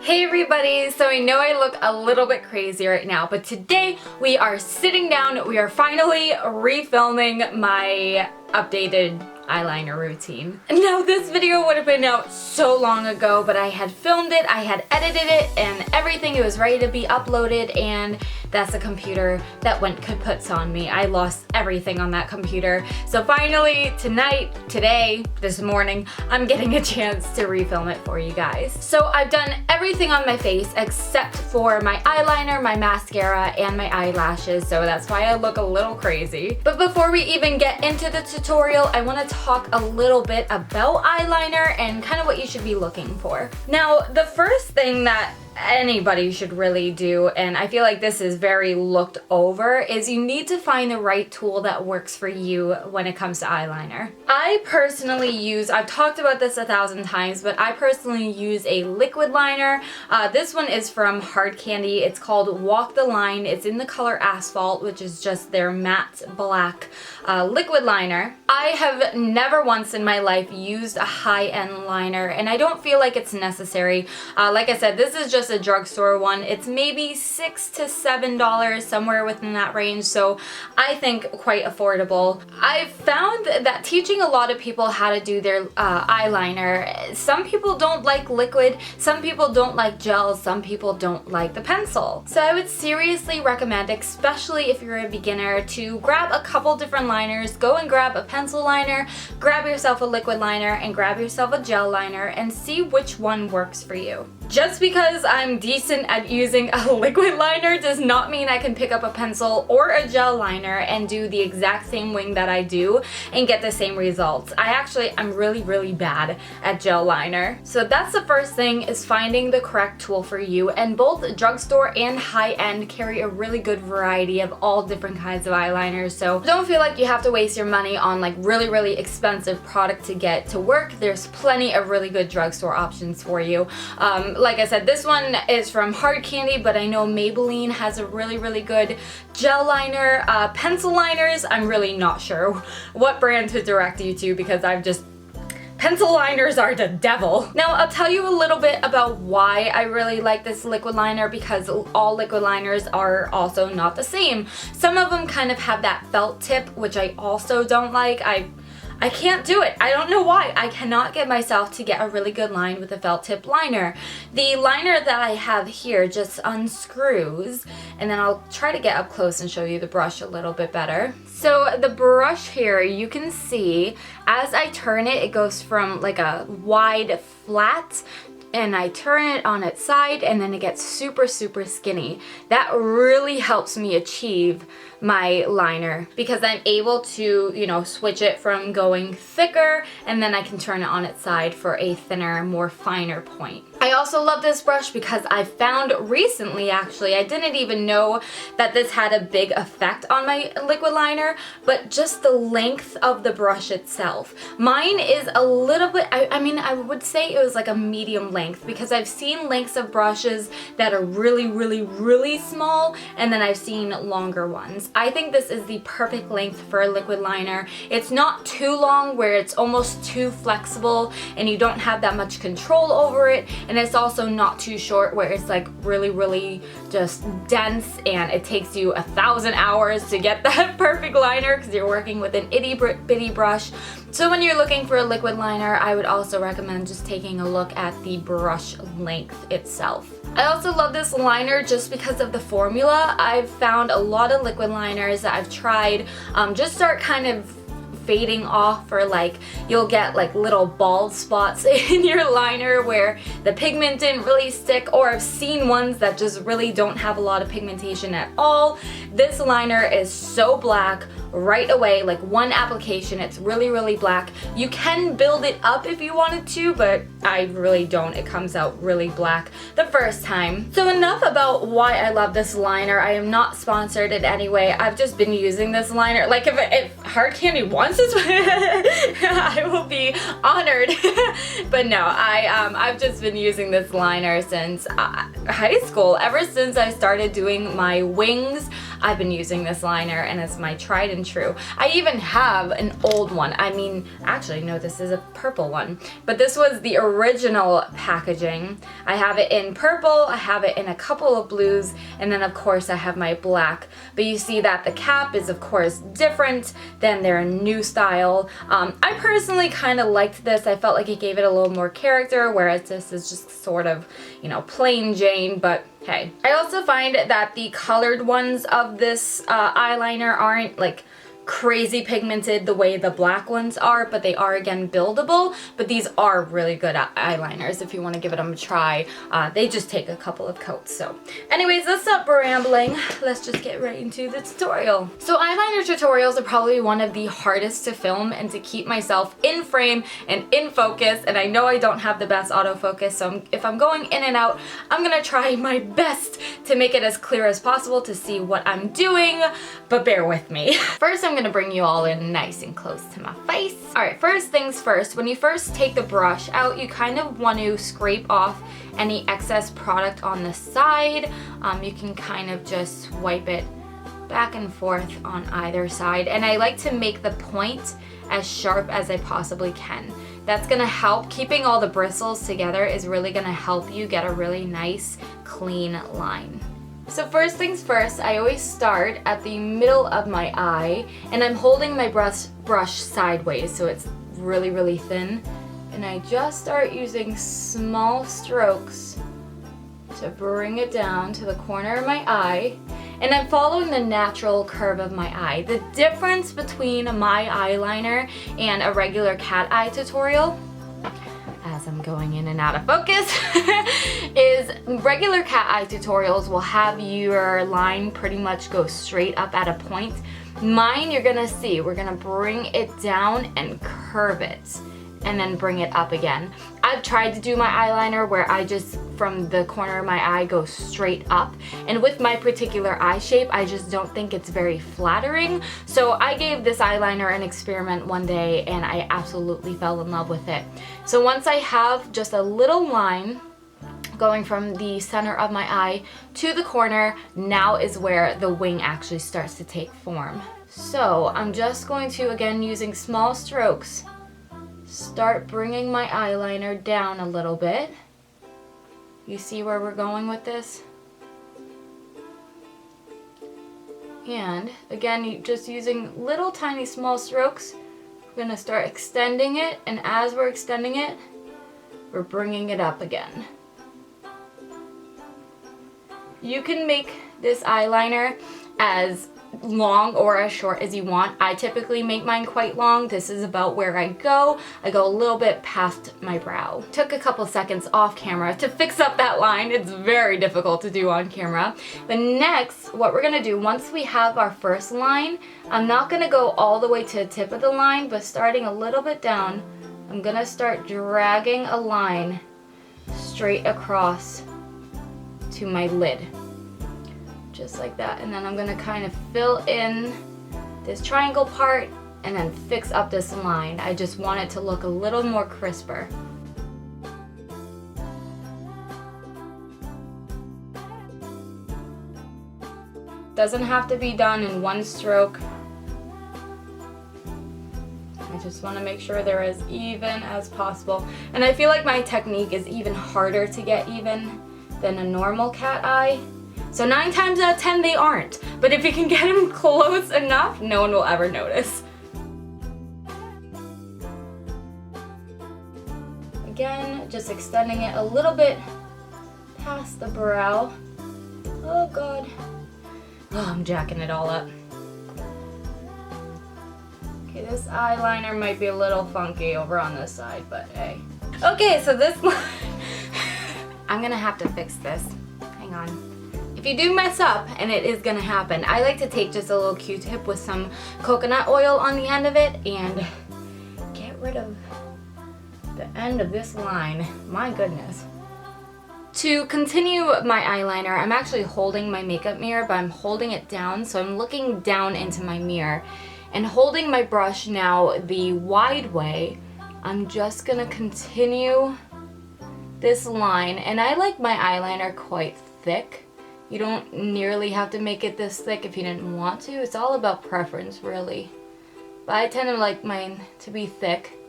Hey everybody, so I know I look a little bit crazy right now, but today we are sitting down, we are finally refilming my updated eyeliner routine. Now this video would have been out so long ago, but I had filmed it, I had edited it and everything. It was ready to be uploaded, and that's a computer that went kaputs on me. I lost everything on that computer. So finally today, this morning, I'm getting a chance to refilm it for you guys. So I've done everything on my face except for my eyeliner, my mascara, and my eyelashes, so that's why I look a little crazy. But before we even get into the tutorial, I want to talk a little bit about eyeliner and kind of what you should be looking for. Now, the first thing that anybody should really do, and I feel like this is very looked over, is you need to find the right tool that works for you when it comes to eyeliner. I personally use, I've talked about this 1,000 times, but I personally use a liquid liner. This one is from Hard Candy. It's called Walk the Line. It's in the color Asphalt, which is just their matte black liquid liner. I have never once in my life used a high-end liner, and I don't feel like it's necessary. Like I said, this is just a drugstore one. It's maybe $6 to $7, somewhere within that range, so I think quite affordable. I've found that teaching a lot of people how to do their eyeliner, some people don't like liquid, some people don't like gel, some people don't like the pencil. So I would seriously recommend, especially if you're a beginner, to grab a couple different liners. Go and grab a pencil liner, grab yourself a liquid liner, and grab yourself a gel liner and see which one works for you. Just because I'm decent at using a liquid liner does not mean I can pick up a pencil or a gel liner and do the exact same wing that I do and get the same results. I'm really bad at gel liner. So that's the first thing, is finding the correct tool for you, and both drugstore and high-end carry a really good variety of all different kinds of eyeliners, so don't feel like you have to waste your money on like really expensive product to get to work. There's plenty of really good drugstore options for you. Like I said, this one is from Hard Candy, but I know Maybelline has a really good gel liner. Pencil liners, I'm really not sure what brand to direct you to, because pencil liners are the devil. Now, I'll tell you a little bit about why I really like this liquid liner, because all liquid liners are also not the same. Some of them kind of have that felt tip, which I also don't like. I can't do it. I don't know why. I cannot get myself to get a really good line with a felt tip liner. The liner that I have here just unscrews, and then I'll try to get up close and show you the brush a little bit better. So the brush here, you can see as I turn it, it goes from like a wide flat, and I turn it on its side, and then it gets super skinny. That really helps me achieve my liner, because I'm able to, you know, switch it from going thicker, and then I can turn it on its side for a thinner, more finer point. I also love this brush because I found recently, actually, I didn't even know that this had a big effect on my liquid liner, but just the length of the brush itself. Mine is a little bit, I mean, I would say it was like a medium length, because I've seen lengths of brushes that are really small, and then I've seen longer ones. I think this is the perfect length for a liquid liner. It's not too long where it's almost too flexible and you don't have that much control over it, and it's also not too short where it's like really just dense and it takes you 1,000 hours to get that perfect liner because you're working with an itty bitty brush. So when you're looking for a liquid liner, I would also recommend just taking a look at the brush length itself. I also love this liner just because of the formula. I've found a lot of liquid liners that I've tried just start kind of fading off, or like you'll get like little bald spots in your liner where the pigment didn't really stick, or I've seen ones that just really don't have a lot of pigmentation at all. This liner is so black right away, like one application, it's really black. You can build it up if you wanted to, but I really don't. It comes out really black the first time. So enough about why I love this liner. I am not sponsored in any way. I've just been using this liner. Like if Hard Candy wants this, I will be honored. But no, I've just been using this liner since high school. Ever since I started doing my wings, I've been using this liner and it's my tried and true. I even have an old one. I mean, actually no, this is a purple one, but this was the original packaging. I have it in purple, I have it in a couple of blues, and then of course I have my black. But you see that the cap is of course different than their new style. I personally kind of liked this. I felt like it gave it a little more character, whereas this is just sort of, you know, plain Jane, but hey. I also find that the colored ones of this eyeliner aren't like crazy pigmented the way the black ones are, but they are again buildable. But these are really good eyeliners if you want to give them a try. They just take a couple of coats. So anyways, let's stop rambling. Let's just get right into the tutorial. So eyeliner tutorials are probably one of the hardest to film and to keep myself in frame and in focus, and I know I don't have the best autofocus, so if I'm going in and out, I'm gonna try my best to make it as clear as possible to see what I'm doing, but bear with me. First, I'm gonna bring you all in nice and close to my face. Alright, first things first, when you first take the brush out, you kind of want to scrape off any excess product on the side. You can kind of just wipe it back and forth on either side, and I like to make the point as sharp as I possibly can. That's gonna help. Keeping all the bristles together is really gonna help you get a really nice, clean line. So first things first, I always start at the middle of my eye, and I'm holding my brush sideways so it's really thin, and I just start using small strokes to bring it down to the corner of my eye, and I'm following the natural curve of my eye. The difference between my eyeliner and a regular cat eye tutorial, as I'm going in and out of focus, is regular cat eye tutorials will have your line pretty much go straight up at a point. Mine, you're gonna see, we're gonna bring it down and curve it, and then bring it up again. I've tried to do my eyeliner where I just, from the corner of my eye, go straight up. And with my particular eye shape, I just don't think it's very flattering. So I gave this eyeliner an experiment one day, and I absolutely fell in love with it. So once I have just a little line going from the center of my eye to the corner, now is where the wing actually starts to take form. So I'm just going to, again, using small strokes, start bringing my eyeliner down a little bit. You see where we're going with this? And again, just using little tiny small strokes, we're gonna start extending it, and as we're extending it, we're bringing it up again. You can make this eyeliner as long or as short as you want. I typically make mine quite long. This is about where I go. I go a little bit past my brow. Took a couple seconds off camera to fix up that line. It's very difficult to do on camera. But next, what we're gonna do, once we have our first line, I'm not gonna go all the way to the tip of the line, but starting a little bit down, I'm gonna start dragging a line straight across to my lid. Just like that, and then I'm gonna kind of fill in this triangle part and then fix up this line. I just want it to look a little more crisper. Doesn't have to be done in one stroke. I just want to make sure they're as even as possible. And I feel like my technique is even harder to get even than a normal cat eye. So 9 times out of 10 they aren't, but if you can get them close enough, no one will ever notice. Again, just extending it a little bit past the brow. Oh God. Oh, I'm jacking it all up. Okay, this eyeliner might be a little funky over on this side, but hey. Okay, so this line, I'm gonna have to fix this. Hang on. If you do mess up, and it is gonna happen, I like to take just a little Q-tip with some coconut oil on the end of it and get rid of the end of this line. My goodness. To continue my eyeliner, I'm actually holding my makeup mirror, but I'm holding it down, so I'm looking down into my mirror and holding my brush now the wide way. I'm just gonna continue this line, and I like my eyeliner quite thick. You don't nearly have to make it this thick if you didn't want to. It's all about preference, really. But I tend to like mine to be thick.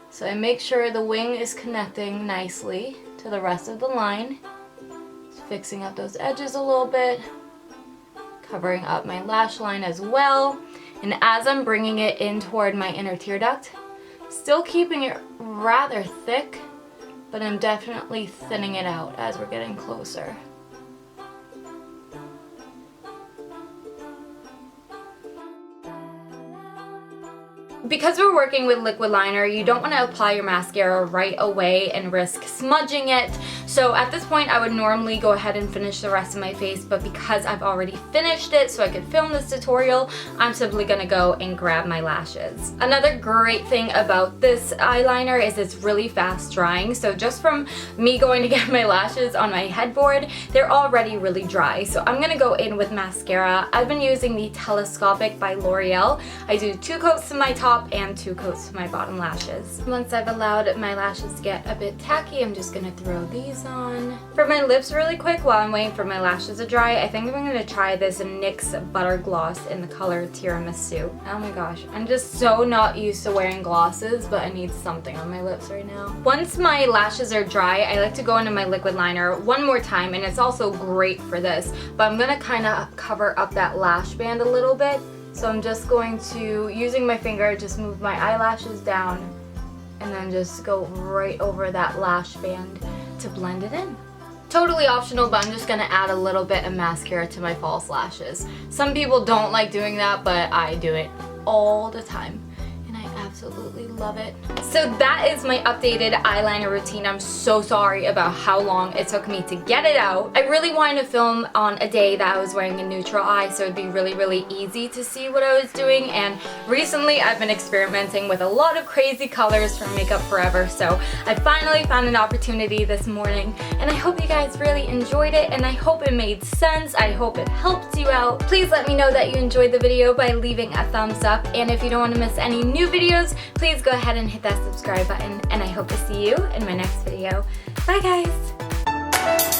So I make sure the wing is connecting nicely to the rest of the line. Just fixing up those edges a little bit. Covering up my lash line as well. And as I'm bringing it in toward my inner tear duct, still keeping it rather thick, but I'm definitely thinning it out as we're getting closer. Because we're working with liquid liner, you don't want to apply your mascara right away and risk smudging it. So at this point, I would normally go ahead and finish the rest of my face, but because I've already finished it so I could film this tutorial, I'm simply gonna go and grab my lashes. Another great thing about this eyeliner is it's really fast drying. So just from me going to get my lashes on my headboard, they're already really dry. So I'm gonna go in with mascara. I've been using the Telescopic by L'Oreal. I do 2 coats to my top and 2 coats to my bottom lashes. Once I've allowed my lashes to get a bit tacky, I'm just gonna throw these on. For my lips really quick, while I'm waiting for my lashes to dry, I think I'm gonna try this NYX Butter Gloss in the color Tiramisu. Oh my gosh, I'm just so not used to wearing glosses, but I need something on my lips right now. Once my lashes are dry, I like to go into my liquid liner one more time, and it's also great for this, but I'm gonna kind of cover up that lash band a little bit. So I'm just going to, using my finger, just move my eyelashes down and then just go right over that lash band to blend it in. Totally optional, but I'm just gonna add a little bit of mascara to my false lashes. Some people don't like doing that, but I do it all the time. Absolutely love it. So that is my updated eyeliner routine. I'm so sorry about how long it took me to get it out. I really wanted to film on a day that I was wearing a neutral eye, so it'd be really easy to see what I was doing, and recently I've been experimenting with a lot of crazy colors from Makeup Forever, so I finally found an opportunity this morning, and I hope you guys really enjoyed it, and I hope it made sense. I hope it helped you out. Please let me know that you enjoyed the video by leaving a thumbs up, and if you don't want to miss any new videos, please go ahead and hit that subscribe button, and I hope to see you in my next video. Bye guys!